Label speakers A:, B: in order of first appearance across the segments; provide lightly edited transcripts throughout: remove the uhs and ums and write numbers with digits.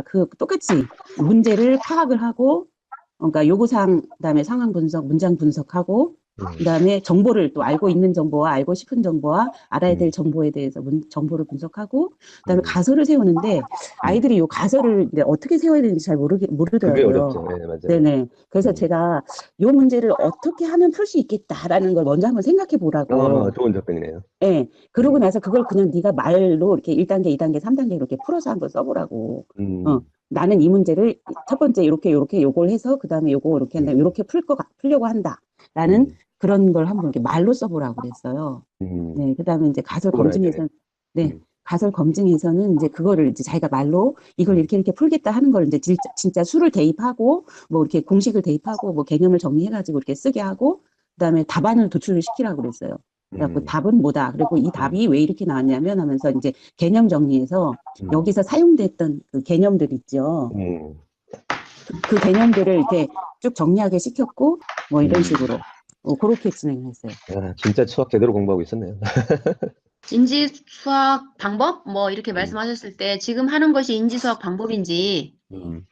A: 그 똑같이 문제를 파악을 하고, 그러니까 요구사항, 그다음에 상황 분석, 문장 분석하고, 그다음에 정보를 또 알고 있는 정보와 알고 싶은 정보와 알아야 될 정보에 대해서 정보를 분석하고, 그다음에 가설을 세우는데 아이들이 요 가설을 이제 어떻게 세워야 되는지 잘
B: 그게
A: 모르더라고요.
B: 어렵죠. 네, 맞아요.
A: 네네. 그래서 제가 요 문제를 어떻게 하면 풀 수 있겠다라는 걸 먼저 한번 생각해 보라고.
B: 좋은 접근이네요.
A: 예. 그러고 나서 그걸 그냥 네가 말로 이렇게 1단계, 2단계, 3단계 이렇게 풀어서 한번 써보라고. 나는 이 문제를 첫 번째 요렇게 요걸 해서 그다음에 요거 이렇게 한다. 요렇게 풀려고 한다. 라는 그런 걸 한번 이렇게 말로 써보라고 그랬어요. 네. 그다음에 이제 가설
B: 그건 알겠네요.
A: 검증에서 네. 가설 검증에서는 이제 그거를 이제 자기가 말로 이걸 이렇게 풀겠다 하는 걸 이제 진짜 수를 대입하고 뭐 이렇게 공식을 대입하고 뭐 개념을 정리해가지고 이렇게 쓰게 하고 그다음에 답안을 도출을 시키라고 그랬어요. 그래갖고 답은 뭐다. 그리고 이 답이 왜 이렇게 나왔냐면 하면서 이제 개념 정리해서 여기서 사용됐던 그 개념들 있죠. 그 개념들을 이렇게 쭉 정리하게 시켰고 뭐 이런 식으로 그렇게 진행을 했어요.
B: 아, 진짜 수학 제대로 공부하고 있었네요.
C: 인지수학 방법? 뭐 이렇게
B: 음,
C: 말씀하셨을 때 지금 하는 것이 인지수학 방법인지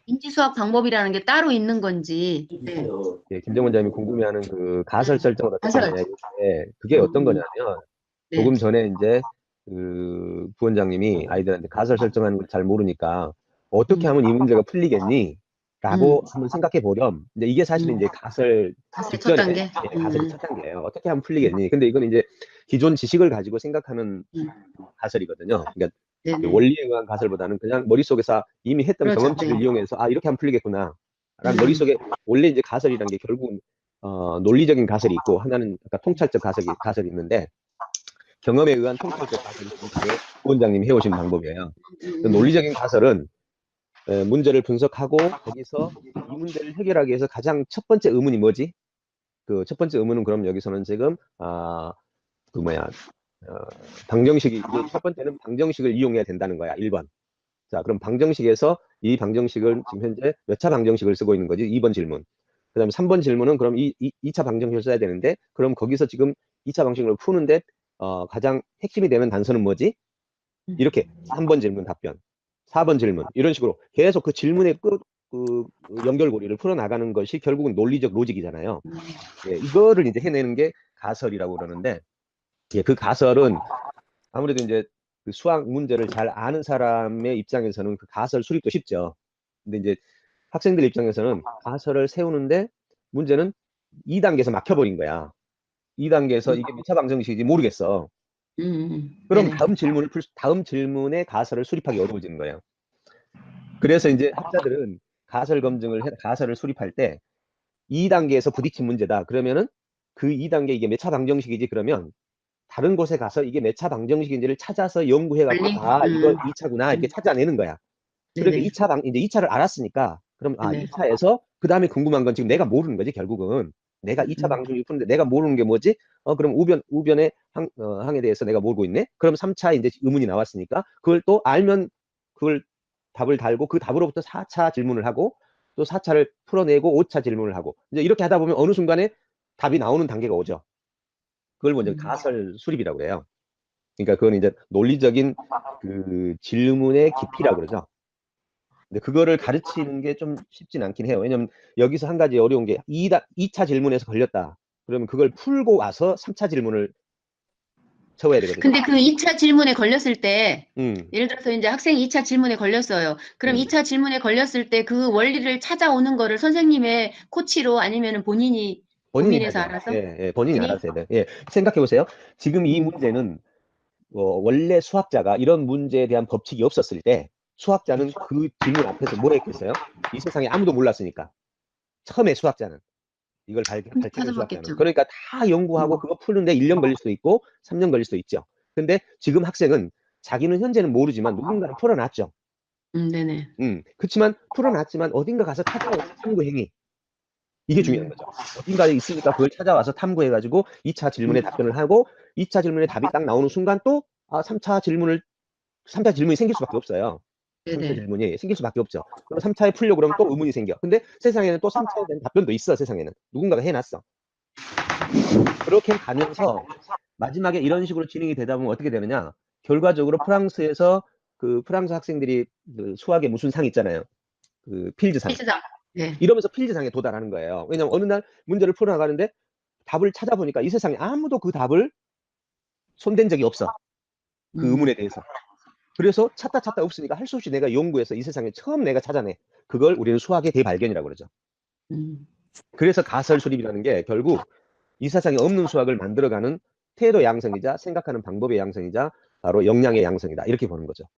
C: 인지수학 방법이라는 게 따로 있는 건지. 네.
B: 예, 김정 원장님이 궁금해하는 그 가설 설정을 어떻게
C: 가설.
B: 하느냐, 이게 그게 어떤 거냐면
C: 네.
B: 조금 전에 이제 그 부원장님이 아이들한테 가설 설정하는 걸 잘 모르니까 어떻게 하면 이 문제가 풀리겠니? 라고 한번 생각해 보렴. 근데 이게 사실은 이제 가설
C: 가설의 첫
B: 직전에
C: 단계.
B: 예, 가설의 첫 단계예요. 어떻게 하면 풀리겠니? 근데 이건 이제 기존 지식을 가지고 생각하는 가설이거든요. 그러니까
C: 네네.
B: 원리에 의한 가설보다는 그냥 머릿속에서 이미 했던
C: 그렇죠.
B: 경험치를
C: 네.
B: 이용해서 아, 이렇게 하면 풀리겠구나. 라는 머릿속에 원래 이제 가설이라는 게 결국은 논리적인 가설이 있고 하나는 아까 통찰적 가설이 있는데 경험에 의한 통찰적 가설이 지금 부원장님이 해오신 방법이에요. 논리적인 가설은 문제를 분석하고 거기서 이 문제를 해결하기 위해서 가장 첫 번째 의문이 뭐지? 그 첫 번째 의문은 그럼 여기서는 지금 그 뭐야 방정식이 이제 첫 번째는 방정식을 이용해야 된다는 거야. 1번. 자, 그럼 방정식에서 이 방정식을 지금 현재 몇 차 방정식을 쓰고 있는 거지? 2번 질문. 그다음에 3번 질문은 그럼 2차 방정식을 써야 되는데 그럼 거기서 지금 2차 방정식을 푸는데 가장 핵심이 되는 단서는 뭐지? 이렇게 3번 질문 답변, 4번 질문 이런 식으로 계속 그 질문의 그 연결고리를 풀어나가는 것이 결국은 논리적 로직이잖아요. 예, 이거를 이제 해내는 게 가설이라고 그러는데 예, 그 가설은 아무래도 이제 그 수학 문제를 잘 아는 사람의 입장에서는 그 가설 수립도 쉽죠. 근데 이제 학생들 입장에서는 가설을 세우는데 문제는 2단계에서 막혀버린 거야. 2단계에서 이게 몇 차 방정식인지 모르겠어. 그럼
C: 네네.
B: 다음 질문에 가설을 수립하기 어려워지는 거예요. 그래서 이제 학자들은 가설을 수립할 때 2단계에서 부딪힌 문제다. 그러면은 그 2단계 이게 몇 차 방정식이지? 그러면 다른 곳에 가서 이게 몇 차 방정식인지를 찾아서 연구해갖고,
C: 원리?
B: 아, 이거 2차구나. 이렇게 찾아내는 거야. 그러니까
C: 네네.
B: 이제 2차를 알았으니까, 그럼, 아,
C: 네네.
B: 2차에서, 그 다음에 궁금한 건 지금 내가 모르는 거지, 결국은. 내가 2차 방정식을 푸는데 내가 모르는 게 뭐지? 그럼 우변의 항에 대해서 내가 모르고 있네? 그럼 3차 이제 의문이 나왔으니까, 그걸 또 알면 그걸 답을 달고, 그 답으로부터 4차 질문을 하고, 또 4차를 풀어내고 5차 질문을 하고, 이제 이렇게 하다 보면 어느 순간에 답이 나오는 단계가 오죠. 그걸 먼저 가설 수립이라고 해요. 그러니까 그건 이제 논리적인 그 질문의 깊이라고 그러죠. 근데 그거를 가르치는 게 좀 쉽진 않긴 해요. 왜냐면 여기서 한 가지 어려운 게 2차 질문에서 걸렸다. 그러면 그걸 풀고 와서 3차 질문을 쳐야 되거든요.
C: 근데 그 2차 질문에 걸렸을 때,
B: 음,
C: 예를 들어서 이제 학생이 2차 질문에 걸렸어요. 그럼
B: 음.
C: 2차 질문에 걸렸을 때 그 원리를 찾아오는 거를 선생님의 코치로 아니면 본인이
B: 본인이
C: 고민해서
B: 하죠.
C: 알아서?
B: 예, 예, 본인이
C: 본인이?
B: 알아서 해야 돼요. 예, 생각해 보세요. 지금 이 문제는 원래 수학자가 이런 문제에 대한 법칙이 없었을 때 수학자는 그 질문 앞에서 뭘 했겠어요? 이 세상에 아무도 몰랐으니까. 처음에 수학자는. 이걸 밝혀낸 수학자는.
C: 찾아봤겠죠.
B: 그러니까 다 연구하고 그거 푸는데 1년 걸릴 수도 있고 3년 걸릴 수도 있죠. 근데 지금 학생은 자기는 현재는 모르지만 누군가는 풀어놨죠.
C: 네네.
B: 그렇지만 풀어놨지만 어딘가 가서 찾아오는 탐구 행위. 이게 중요한 거죠. 어딘가에 있으니까 그걸 찾아와서 탐구해가지고 2차 질문에 답변을 하고 2차 질문에 답이 딱 나오는 순간 또 3차 질문이 생길 수밖에 없어요. 3차
C: 네네.
B: 질문이 생길 수밖에 없죠. 그럼 3차에 풀려고 그러면 또 의문이 생겨. 근데 세상에는 또 3차에 대한 답변도 있어, 세상에는. 누군가가 해놨어. 그렇게 가면서 마지막에 이런 식으로 진행이 되다 보면 어떻게 되느냐. 결과적으로 프랑스에서 그 프랑스 학생들이 그 수학에 무슨 상 있잖아요. 그 필즈상.
C: 필즈상. 네.
B: 이러면서 필즈상에 도달하는 거예요. 왜냐면 어느 날 문제를 풀어나가는데 답을 찾아보니까 이 세상에 아무도 그 답을 손댄 적이 없어. 그 의문에 대해서. 그래서 찾다 없으니까 할 수 없이 내가 연구해서 이 세상에 처음 내가 찾아내. 그걸 우리는 수학의 대발견이라고 그러죠. 그래서 가설 수립이라는 게 결국 이 세상에 없는 수학을 만들어가는 태도 양성이자 생각하는 방법의 양성이자 바로 역량의 양성이다. 이렇게 보는 거죠.